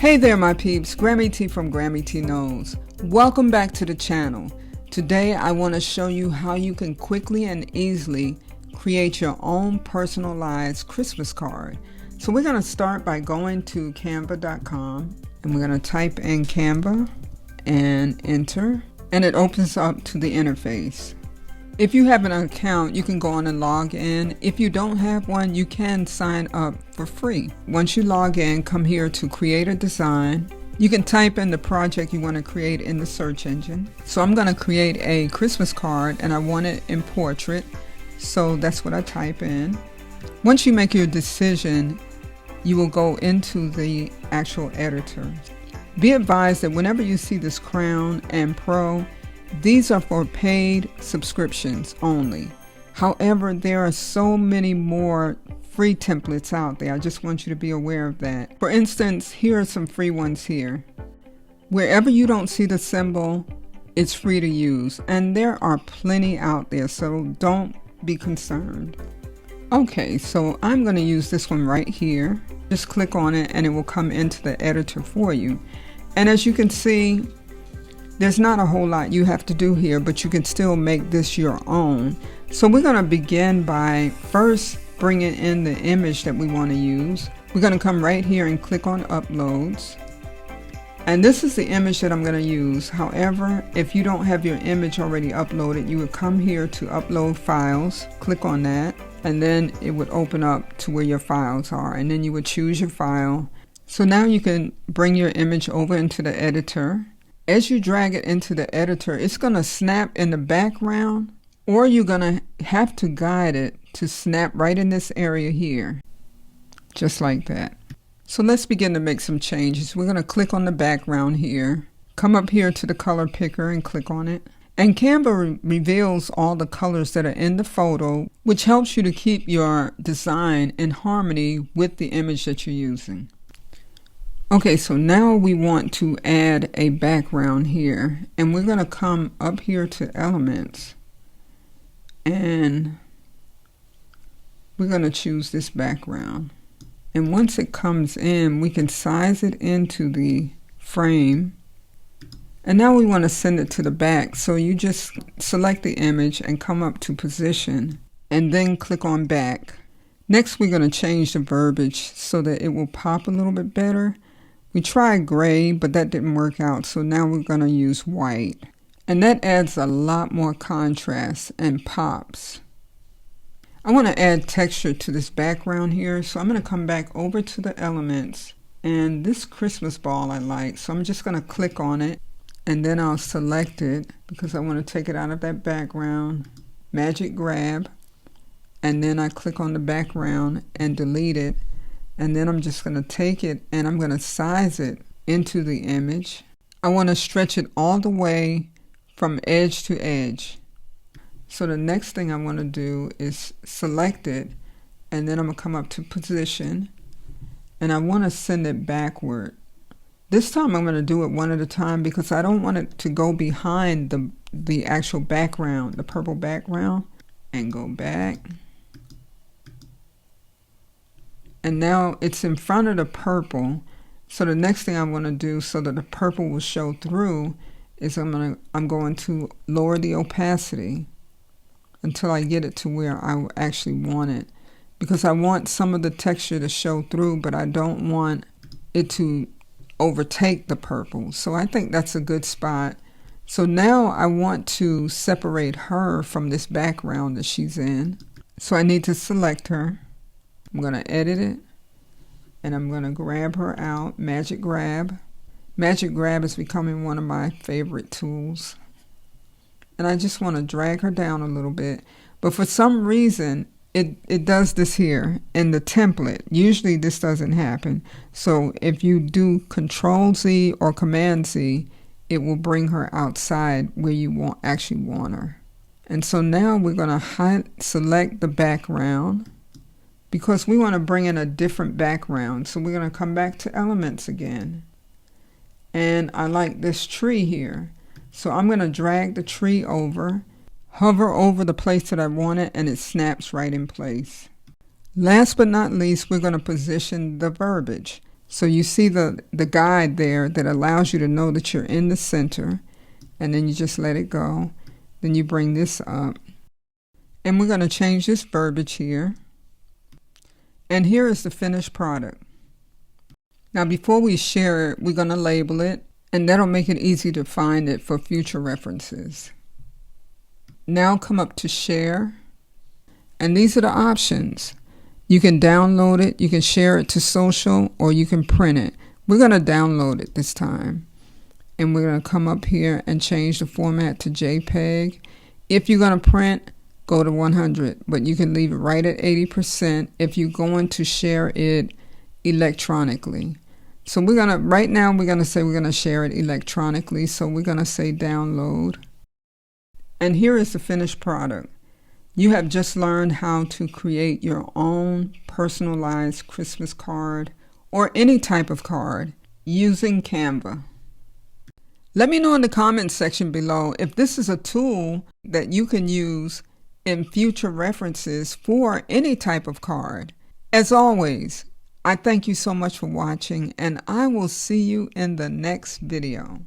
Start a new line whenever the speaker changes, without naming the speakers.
Hey there my peeps, Grammy T from Grammy T Knows. Welcome back to the channel. Today I want to show you how you can quickly and easily create your own personalized Christmas card. So we're going to start by going to canva.com and we're going to type in Canva and enter, and it opens up to the interface. If you have an account, you can go on and log in. If you don't have one, you can sign up for free. Once you log in, come here to create a design. You can type in the project you want to create in the search engine. So I'm going to create a Christmas card and I want it in portrait. So that's what I type in. Once you make your decision, you will go into the actual editor. Be advised that whenever you see this Crown and Pro, these are for paid subscriptions only. However, there are so many more free templates out there. I just want you to be aware of that. For instance, here are some free ones here. Wherever you don't see the symbol, it's free to use. And there are plenty out there, so don't be concerned. Okay, so I'm going to use this one right here. Just click on it and it will come into the editor for you. And as you can see, there's not a whole lot you have to do here, but you can still make this your own. So we're going to begin by first bringing in the image that we want to use. We're going to come right here and click on Uploads. And this is the image that I'm going to use. However, if you don't have your image already uploaded, you would come here to Upload Files, click on that, and then it would open up to where your files are. And then you would choose your file. So now you can bring your image over into the editor. As you drag it into the editor, it's going to snap in the background, or you're going to have to guide it to snap right in this area here, just like that. So let's begin to make some changes. We're going to click on the background here, come up here to the color picker and click on it. And Canva reveals all the colors that are in the photo, which helps you to keep your design in harmony with the image that you're using. Okay, so now we want to add a background here, and we're going to come up here to Elements, and we're going to choose this background. And once it comes in, we can size it into the frame, and now we want to send it to the back. So you just select the image and come up to Position, and then click on Back. Next, we're going to change the verbiage so that it will pop a little bit better. We tried gray, but that didn't work out, so now we're going to use white. And that adds a lot more contrast and pops. I want to add texture to this background here, so I'm going to come back over to the Elements. And this Christmas ball I like, so I'm just going to click on it, and then I'll select it because I want to take it out of that background. Magic Grab, and then I click on the background and delete it. And then I'm just going to take it and I'm going to size it into the image. I want to stretch it all the way from edge to edge. So the next thing I want to do is select it, and then I'm going to come up to Position, and I want to send it backward. This time I'm going to do it one at a time because I don't want it to go behind the actual background, the purple background, and go back. And now it's in front of the purple. So the next thing I want to do so that the purple will show through is I'm going to lower the opacity until I get it to where I actually want it. Because I want some of the texture to show through, but I don't want it to overtake the purple. So I think that's a good spot. So now I want to separate her from this background that she's in. So I need to select her. I'm going to edit it, and I'm going to grab her out, Magic Grab. Magic Grab is becoming one of my favorite tools. And I just want to drag her down a little bit. But for some reason, it does this here in the template. Usually this doesn't happen. So if you do Control-Z or Command-Z, it will bring her outside where you actually want her. And so now we're going to select the background, because we want to bring in a different background. So we're going to come back to Elements again. And I like this tree here. So I'm going to drag the tree over, hover over the place that I want it, and it snaps right in place. Last but not least, we're going to position the verbiage. So you see the guide there that allows you to know that you're in the center, and then you just let it go. Then you bring this up, and we're going to change this verbiage here. And here is the finished product. Now before we share it, we're going to label it, and that'll make it easy to find it for future references. Now come up to share, and these are the options. You can download it, you can share it to social, or you can print it. We're going to download it this time. And we're going to come up here and change the format to JPEG. If you're going to print, go to 100, but you can leave it right at 80% if you're going to share it electronically. So we're going to, right now we're going to say we're going to share it electronically. So we're going to say download. And here is the finished product. You have just learned how to create your own personalized Christmas card or any type of card using Canva. Let me know in the comments section below if this is a tool that you can use in future references for any type of card. As always, I thank you so much for watching, and I will see you in the next video.